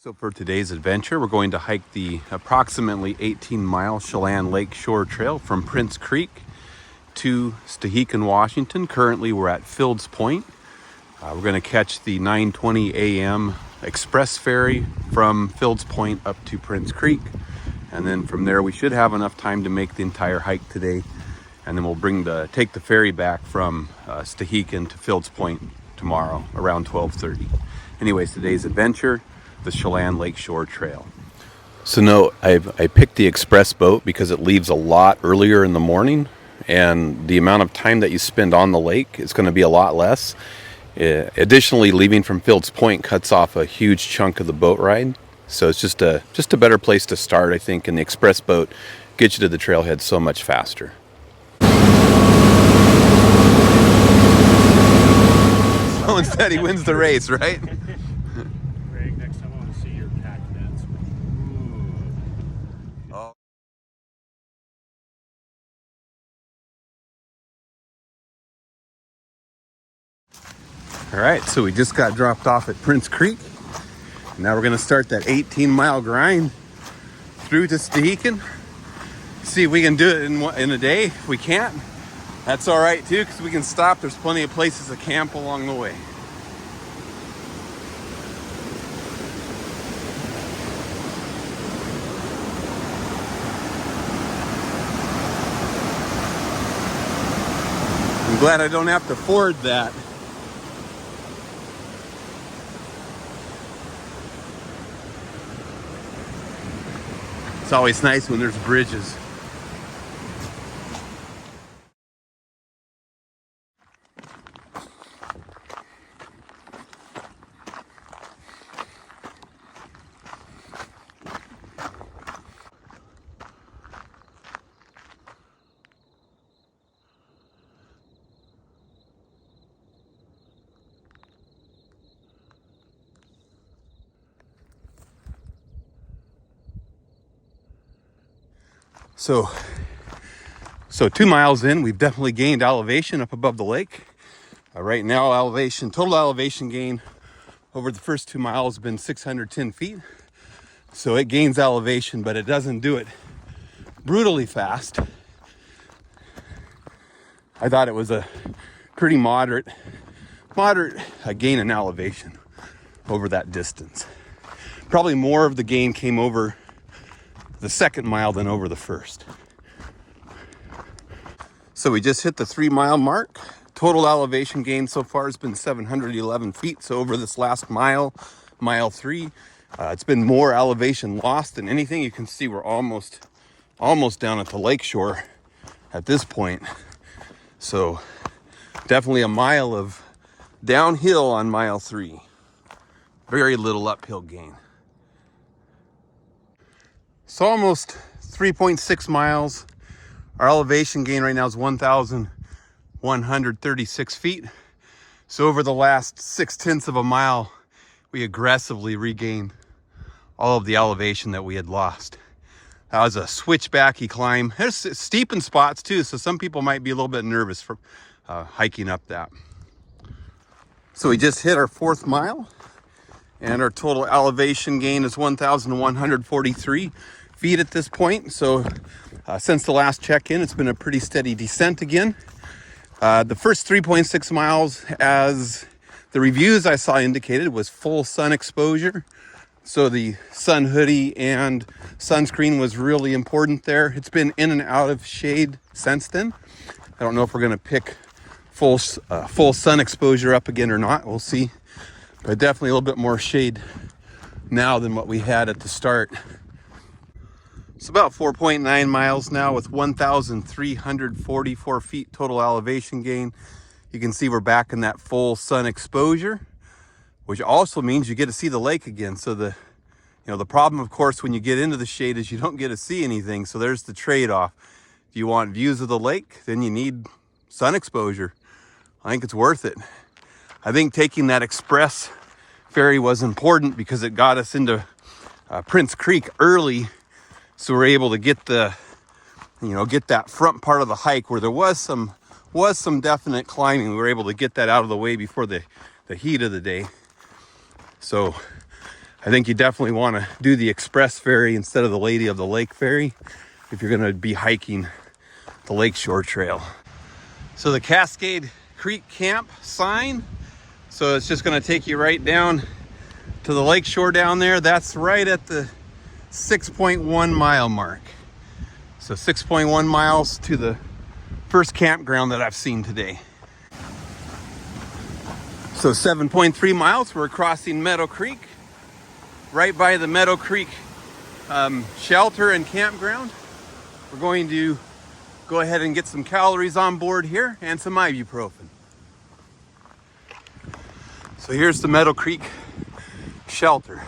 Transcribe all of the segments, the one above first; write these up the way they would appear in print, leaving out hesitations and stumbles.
So for today's adventure, we're going to hike the approximately 18-mile Chelan Lakeshore Trail from Prince Creek to Stehekin, Washington. Currently, we're at Fields Point. We're going to catch the 9:20 a.m. express ferry from Fields Point up to Prince Creek. And then from there, we should have enough time to make the entire hike today. And then we'll take the ferry back from Stehekin to Fields Point tomorrow around 12:30. Anyways, today's adventure, the Chelan Lakeshore Trail. So no, I picked the express boat because it leaves a lot earlier in the morning, and the amount of time that you spend on the lake is going to be a lot less. Additionally, leaving from Fields Point cuts off a huge chunk of the boat ride, so it's just a better place to start, I think. And the express boat gets you to the trailhead so much faster. Someone said he wins the race, right? Next time I want to see your pack beds. Oh. All right, so we just got dropped off at Prince Creek. Now we're gonna start that 18-mile grind through to Stehekin. See if we can do it in a day. If we can't, that's all right too, because we can stop. There's plenty of places to camp along the way. I'm glad I don't have to ford that. It's always nice when there's bridges. So 2 miles in, we've definitely gained elevation up above the lake. Right now, total elevation gain over the first 2 miles has been 610 feet. So it gains elevation, but it doesn't do it brutally fast. I thought it was a pretty moderate gain in elevation over that distance. Probably more of the gain came over the second mile than over the first. So we just hit the 3-mile mark. Total elevation gain so far has been 711 feet. So over this last mile 3, it's been more elevation lost than anything. You can see we're almost down at the lakeshore at this point. So definitely a mile of downhill on mile 3. Very little uphill gain. So almost 3.6 miles. Our elevation gain right now is 1,136 feet. So over the last 0.6 of a mile, we aggressively regained all of the elevation that we had lost. That was a switchbacky climb. There's steep in spots too, so some people might be a little bit nervous for hiking up that. So we just hit our 4th mile, and our total elevation gain is 1,143 feet at this point. So since the last check-in, it's been a pretty steady descent again. The first 3.6 miles, as the reviews I saw indicated, was full sun exposure. So the sun hoodie and sunscreen was really important there. It's been in and out of shade since then. I don't know if we're going to pick full sun exposure up again or not. We'll see. But definitely a little bit more shade now than what we had at the start. It's about 4.9 miles now with 1,344 feet total elevation gain. You can see we're back in that full sun exposure, which also means you get to see the lake again. So the problem, of course, when you get into the shade is you don't get to see anything. So there's the trade-off. If you want views of the lake, then you need sun exposure. I think it's worth it. I think taking that express ferry was important because it got us into Prince Creek early. So we're able to get that front part of the hike where there was some definite climbing. We were able to get that out of the way before the heat of the day. So I think you definitely want to do the express ferry instead of the Lady of the Lake ferry if you're going to be hiking the Lakeshore Trail. So the Cascade Creek Camp sign, so it's just going to take you right down to the lakeshore down there. That's right at the 6.1 mile mark. So 6.1 miles to the first campground that I've seen today. So 7.3 miles, we're crossing Meadow Creek, right by the Meadow Creek shelter and campground. We're going to go ahead and get some calories on board here and some ibuprofen. So here's the Meadow Creek shelter.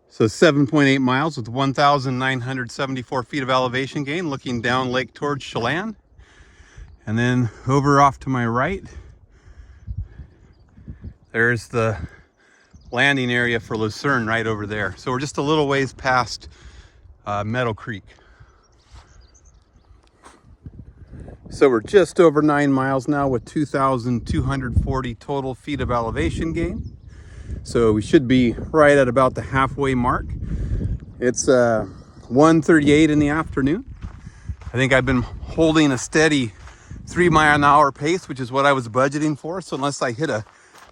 So 7.8 miles with 1,974 feet of elevation gain, looking down lake towards Chelan. And then over off to my right, there's the landing area for Lucerne right over there. So we're just a little ways past Meadow Creek. So we're just over 9 miles now with 2,240 total feet of elevation gain. So we should be right at about the halfway mark. It's 1:38 in the afternoon. I think I've been holding a steady 3 mile an hour pace, which is what I was budgeting for. So unless I hit a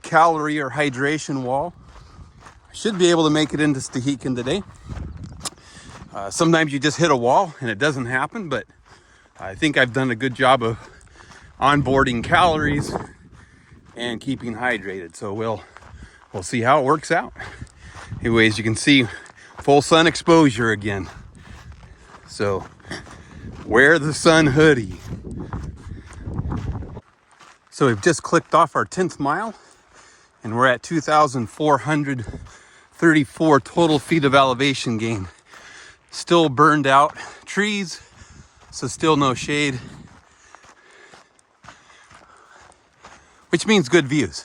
calorie or hydration wall, I should be able to make it into Stehekin today. Sometimes you just hit a wall and it doesn't happen, but I think I've done a good job of onboarding calories and keeping hydrated. So we'll see how it works out. Anyways, you can see full sun exposure again. So wear the sun hoodie. So we've just clicked off our 10th mile and we're at 2,434 total feet of elevation gain. Still burned out trees, so still no shade, which means good views.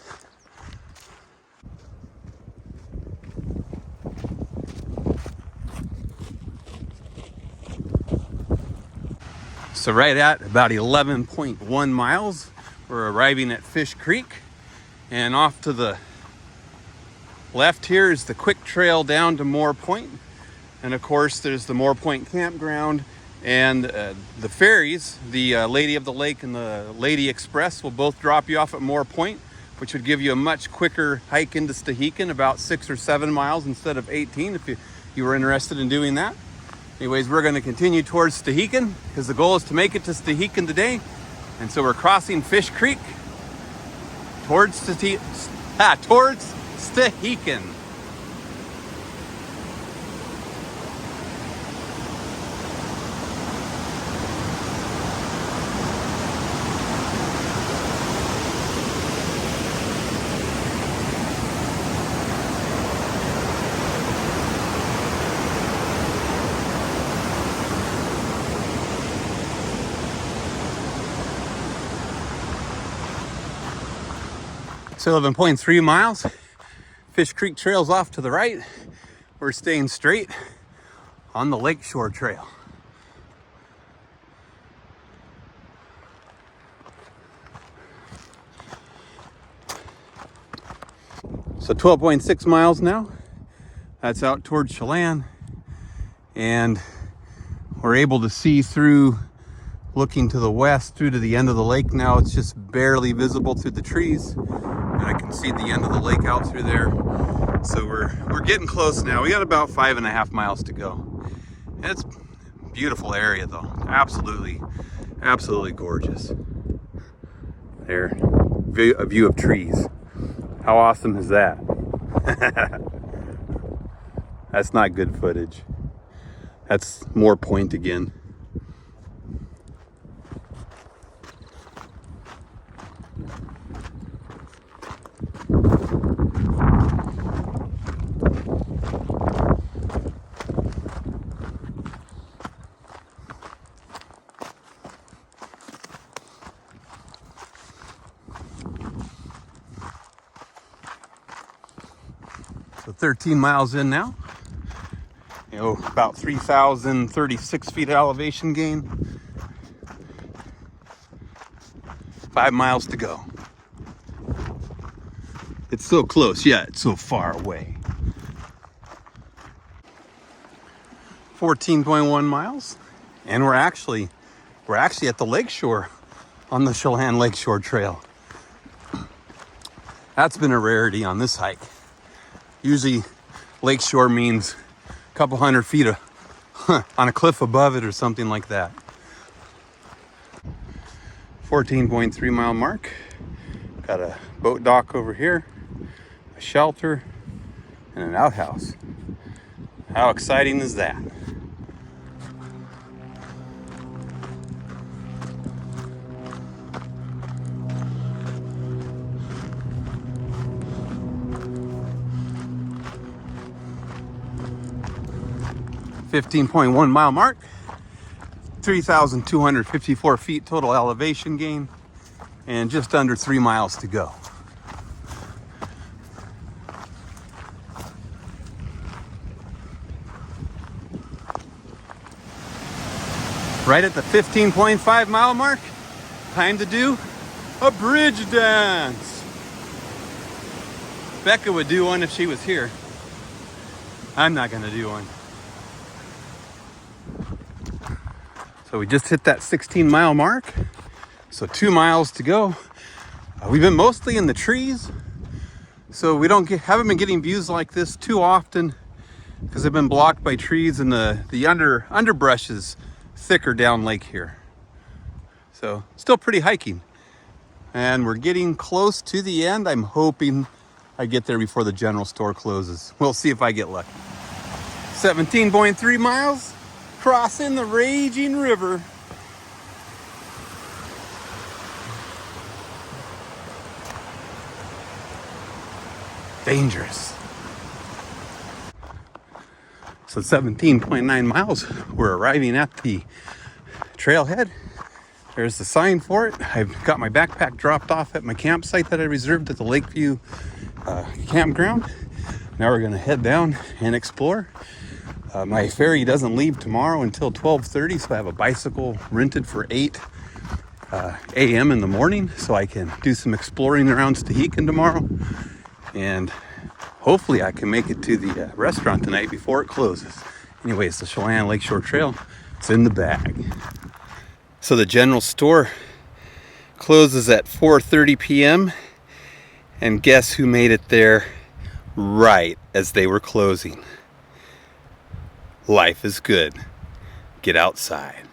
So right at about 11.1 miles, we're arriving at Fish Creek, and off to the left here is the quick trail down to Moore Point. And of course, there's the Moore Point campground and the ferries, the Lady of the Lake and the Lady Express will both drop you off at Moore Point, which would give you a much quicker hike into Stehekin, about 6 or 7 miles instead of 18 if you were interested in doing that. Anyways, we're going to continue towards Stehekin because the goal is to make it to Stehekin today. And so we're crossing Fish Creek towards Stehekin. So 11.3 miles, Fish Creek Trail's off to the right. We're staying straight on the Lakeshore Trail. So 12.6 miles now. That's out towards Chelan. And we're able to see through, looking to the west through to the end of the lake now. It's just barely visible through the trees. And I can see the end of the lake out through there. So we're getting close now. We got about 5.5 miles to go. And it's a beautiful area though. Absolutely gorgeous. There, a view of trees. How awesome is that? That's not good footage. That's Moore Point again. So 13 miles in now. You know, about 3,036 feet of elevation gain. 5 miles to go. It's so close, yet it's so far away. 14.1 miles, and we're actually at the lakeshore on the Chelan Lakeshore Trail. That's been a rarity on this hike. Usually lakeshore means a couple hundred feet on a cliff above it or something like that. 14.3 mile mark. Got a boat dock over here, a shelter, and an outhouse. How exciting is that? .1 mile mark, 3,254 feet total elevation gain, and just under 3 miles to go. Right at the 15.5 mile mark, time to do a bridge dance. Becca would do one if she was here. I'm not gonna do one. So we just hit that 16 mile mark. So 2 miles to go. We've been mostly in the trees. So we haven't been getting views like this too often because they've been blocked by trees, and the underbrush is thicker down lake here. So still pretty hiking. And we're getting close to the end. I'm hoping I get there before the general store closes. We'll see if I get lucky. 17.3 miles. Crossing the raging river. Dangerous. So 17.9 miles. We're arriving at the trailhead. There's the sign for it. I've got my backpack dropped off at my campsite that I reserved at the Lakeview campground. Now we're going to head down and explore. My ferry doesn't leave tomorrow until 12:30, so I have a bicycle rented for 8 a.m. in the morning, so I can do some exploring around Stehekin tomorrow, and hopefully I can make it to the restaurant tonight before it closes. Anyways, the Chelan Lakeshore Trail, it's in the bag. So the general store closes at 4:30 p.m. and guess who made it there right as they were closing? Life is good. Get outside.